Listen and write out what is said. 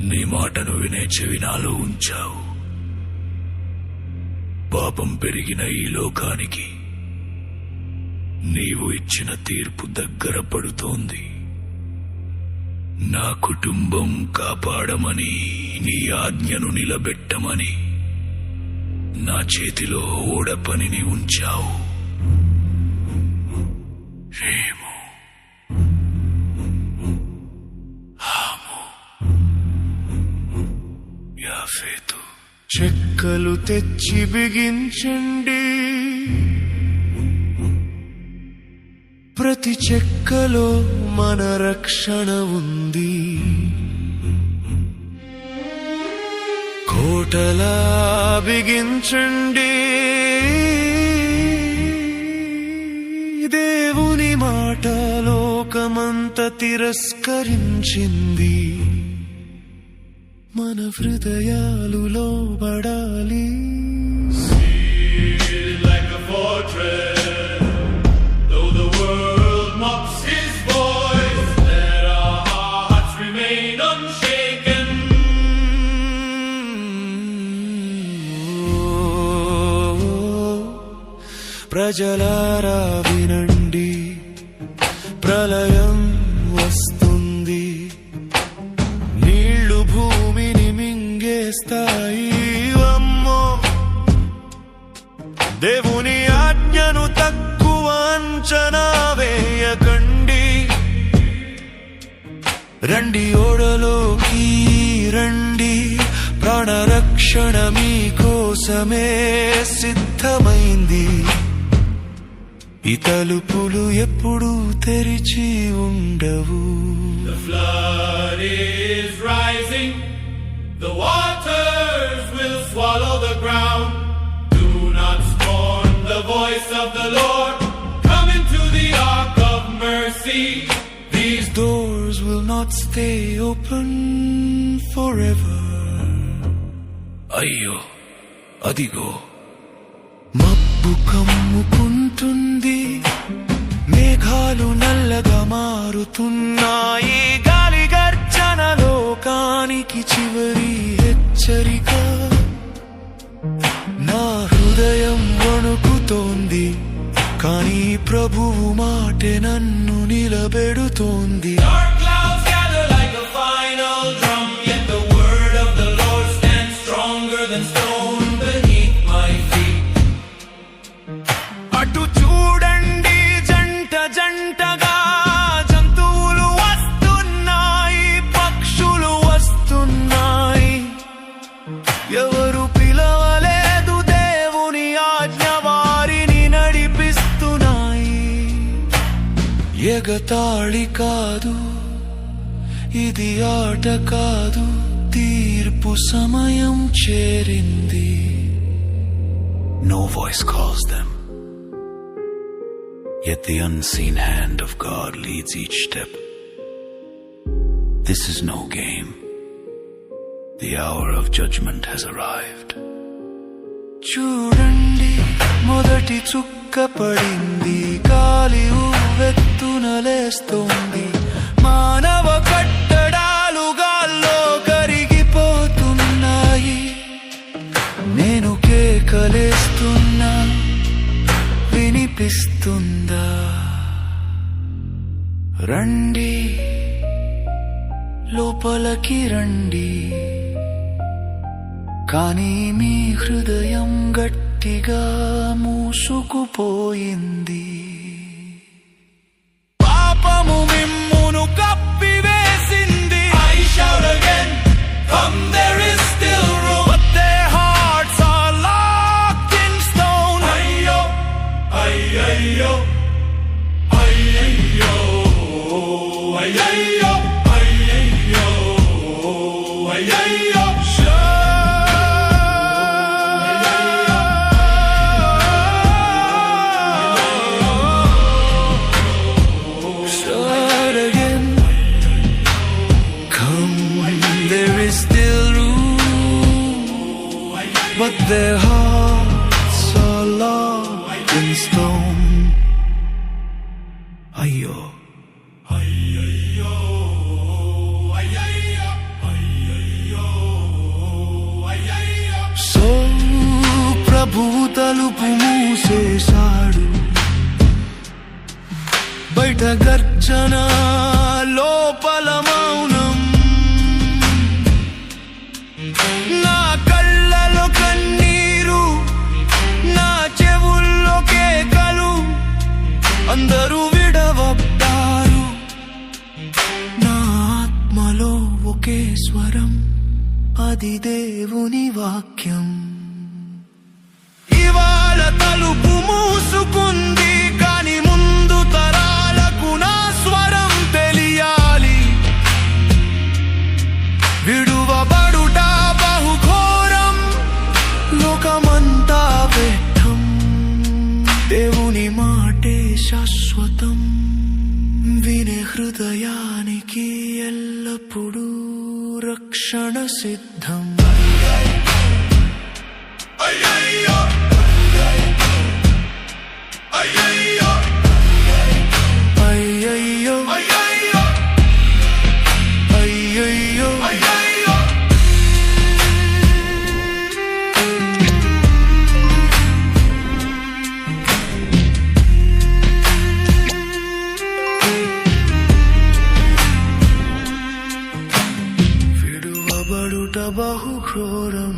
నీ మాటను వినే చెవి నాలో ఉంచావు. పాపం పెరిగిన ఈ లోకానికి నీవు ఇచ్చిన తీర్పు దగ్గర పడుతోంది. నా కుటుంబం కాపాడమని, నీ ఆజ్ఞను నిలబెట్టమని నా చేతిలో ఓడపనిని ఉంచావు. రేము, హాము, యాఫేతు. చెక్కలు తెచ్చి బిగించండి, ప్రతి చెక్కలో మన రక్షణ ఉంది. కోటలా బిగించండి, దేవుని మాట లోకమంత తిరస్కరించింది. మన హృదయాలు లోబడాలి. Like a fortress, though the world mocks his voice, let our hearts remain unshaken. ప్రజలారా వినండి, ప్రళయం వస్తుంది, నీళ్లు భూమిని మింగేస్తాయి. అమ్మో, దేవుని ఆజ్ఞను తక్కువ అంచనా వేయకండి. రండి, ఓడలోకి రండి, ప్రాణరక్షణ మీకోసమే సిద్ధమైంది. ఈ తలుపులు ఎప్పుడూ తెరిచి ఉండవు. The flood is rising, the waters will swallow the ground. Do not scorn the voice of the Lord, come into the ark of mercy. These doors will not stay open forever. అయ్యో, అదిగో మబ్బు కమ్ముకుంటుంది, మేఘాలు నల్లగా మారుతున్నాయి. గాలి గర్జన లోకానికి చివరి హెచ్చరిక. నా హృదయం వణుకుతోంది, కానీ ప్రభువు మాటే నన్ను నిలబెడుతోంది. Dark clouds gather like a final drum, yet the word of the Lord stands stronger than stone beneath my feet. అటు చూడండి, జంట జంటగా జంతువులు వస్తున్నాయి, పక్షులు వస్తున్నాయి. ఎవరు పిలవలేదు, దేవుని ఆజ్ఞ వారిని నడిపిస్తున్నాయి. ఎగతాళి కాదు, ఇది ఆట కాదు, తీర్పు సమయం చేరింది. No voice calls them, yet the unseen hand of God leads each step. This is no game. The hour of judgment has arrived. చూడండి, మొదటి చుక్క పడింది, గాలి ఉవ్వెత్తున లేస్తోంది. మానవ కట్టడాలు గాల్లో కరిగిపోతున్నాయి. నేను కేకలేస్తున్నా, వినిపిస్తుందా? రండి, లోపలికి రండి, కానీ మీ హృదయం గట్టిగా మూసుకుపోయింది. పాపము మిమ్మును కప్పివేసింది. I shout again, come, there is still room. But their hearts are locked in stone. Ayyo, ayyo, ayyo, ayyo, ayyo, ayyo. Start again. Come, there is still room, but their hearts are locked in stone. అయ్యో, Ayyo, ayyo, ayyo. రక్షణ లోపల మౌనం. నా కళ్ళలో కన్నీరు, నా చెవుల్లో కేకలు, అందరూ విడవబ్బారు. నా ఆత్మలో ఒకే స్వరం, అది దేవుని వాక్యం. ఇవాళ తలుపు మూసుకుంది, కాని ముందు తరాలకు నా స్వరం తెలియాలి. విడువబడుట బహుఘోరం, లోకమంతా వ్యర్థం. దేవుని మాటే శాశ్వతం, వినే హృదయానికి ఎల్లప్పుడూ రక్షణ సిద్ధం. అయ్యయ్యో అయ్యయ్యో అయ్యయ్యో అయ్యయ్యో అయ్యయ్యో అయ్యయ్యో. విడువబడుట బహుఘోరం,